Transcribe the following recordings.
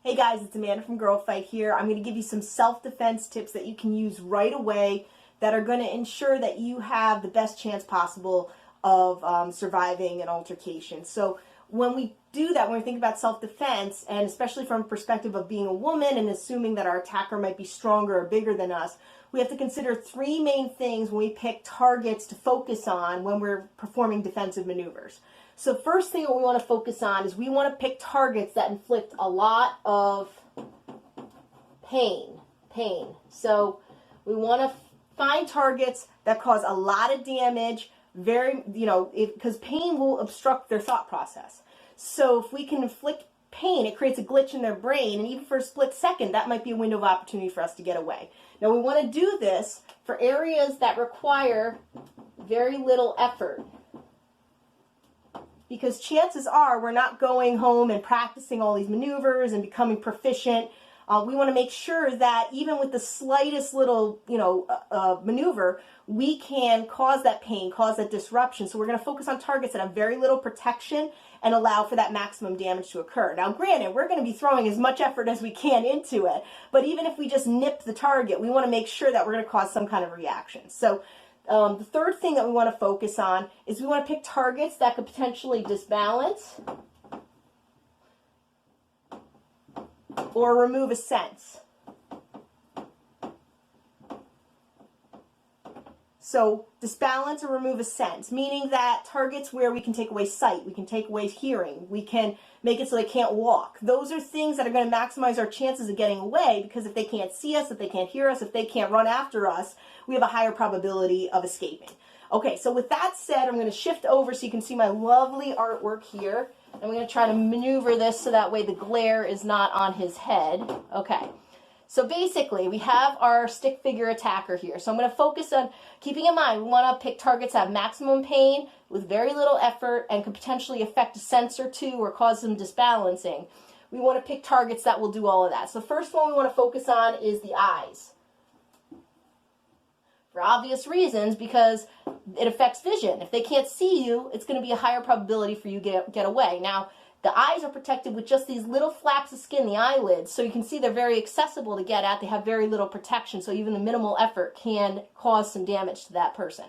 Hey guys, it's Amanda from Girl Fight here. I'm going to give you some self-defense tips that you can use right away that are going to ensure that you have the best chance possible of surviving an altercation. So when we do that, when we think about self-defense, and especially from a perspective of being a woman and assuming that our attacker might be stronger or bigger than us, we have to consider three main things when we pick targets to focus on when we're performing defensive maneuvers. So first thing that we want to focus on is we want to pick targets that inflict a lot of pain. So we want to find targets that cause a lot of damage, because pain will obstruct their thought process. So if we can inflict pain, it creates a glitch in their brain, and even for a split second, that might be a window of opportunity for us to get away. Now we want to do this for areas that require very little effort, because chances are we're not going home and practicing all these maneuvers and becoming proficient. We want to make sure that even with the slightest little, maneuver, we can cause that pain, cause that disruption. So we're going to focus on targets that have very little protection and allow for that maximum damage to occur. Now, granted, we're going to be throwing as much effort as we can into it, but even if we just nip the target, we want to make sure that we're going to cause some kind of reaction. So the third thing that we want to focus on is we want to pick targets that could potentially disbalance or remove a sense. So disbalance or remove a sense, meaning that targets where we can take away sight, we can take away hearing, we can make it so they can't walk. Those are things that are going to maximize our chances of getting away, because if they can't see us, if they can't hear us, if they can't run after us, we have a higher probability of escaping. Okay, so with that said, I'm going to shift over so you can see my lovely artwork here. And we're going to try to maneuver this so that way the glare is not on his head. Okay. So basically, we have our stick figure attacker here. So I'm going to focus on, keeping in mind, we want to pick targets that have maximum pain with very little effort and could potentially affect a sense or two or cause some disbalancing. We want to pick targets that will do all of that. So the first one we want to focus on is the eyes. For obvious reasons, because it affects vision. If they can't see you, it's going to be a higher probability for you to get away. Now, the eyes are protected with just these little flaps of skin, the eyelids, so you can see they're very accessible to get at. They have very little protection, so even the minimal effort can cause some damage to that person.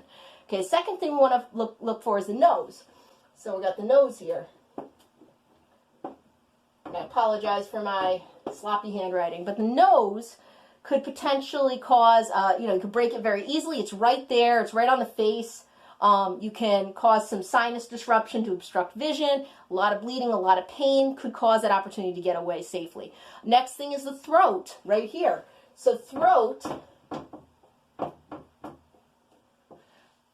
Okay, second thing we want to look for is the nose. So we got the nose here. I apologize for my sloppy handwriting, but the nose could potentially cause, you could break it very easily. It's right there. It's right on the face. You can cause some sinus disruption to obstruct vision. A lot of bleeding, a lot of pain could cause that opportunity to get away safely. Next thing is the throat, right here. So throat,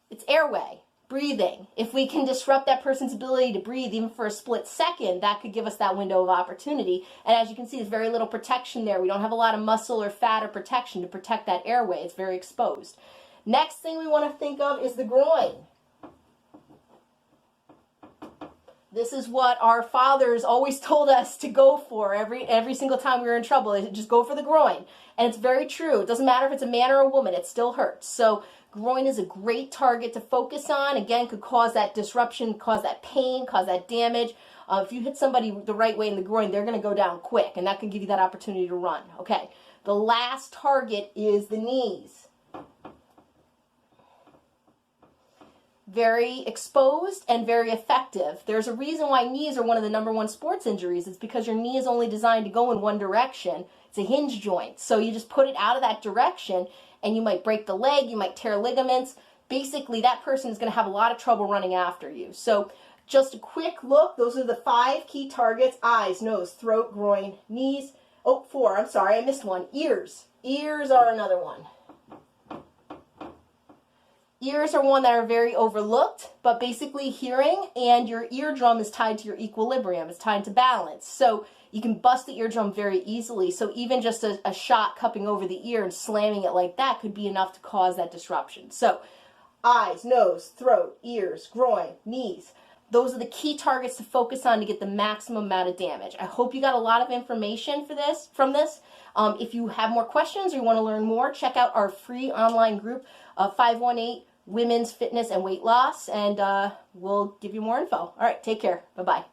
it's airway, breathing. If we can disrupt that person's ability to breathe even for a split second, that could give us that window of opportunity. And as you can see, there's very little protection there. We don't have a lot of muscle or fat or protection to protect that airway. It's very exposed. Next thing we want to think of is the groin. This is what our fathers always told us to go for every single time we were in trouble. They said, just go for the groin. And it's very true. It doesn't matter if it's a man or a woman. It still hurts. So groin is a great target to focus on. Again, could cause that disruption, cause that pain, cause that damage. If you hit somebody the right way in the groin, they're going to go down quick, and that can give you that opportunity to run. Okay. The last target is the knees. Very exposed and very effective. There's a reason why knees are one of the #1 sports injuries. It's because your knee is only designed to go in one direction. It's a hinge joint. So you just put it out of that direction and you might break the leg, you might tear ligaments. Basically, that person is going to have a lot of trouble running after you. So just a quick look. Those are the 5 key targets: eyes, nose, throat, groin, knees. Oh, 4. I'm sorry, I missed one. Ears. Ears are another one. Ears are one that are very overlooked, but basically hearing and your eardrum is tied to your equilibrium. It's tied to balance. So you can bust the eardrum very easily. So even just a shot cupping over the ear and slamming it like that could be enough to cause that disruption. So eyes, nose, throat, ears, groin, knees. Those are the key targets to focus on to get the maximum amount of damage. I hope you got a lot of information from this. If you have more questions or you want to learn more, check out our free online group, 518 Women's Fitness and Weight Loss, and we'll give you more info. All right, take care. Bye-bye.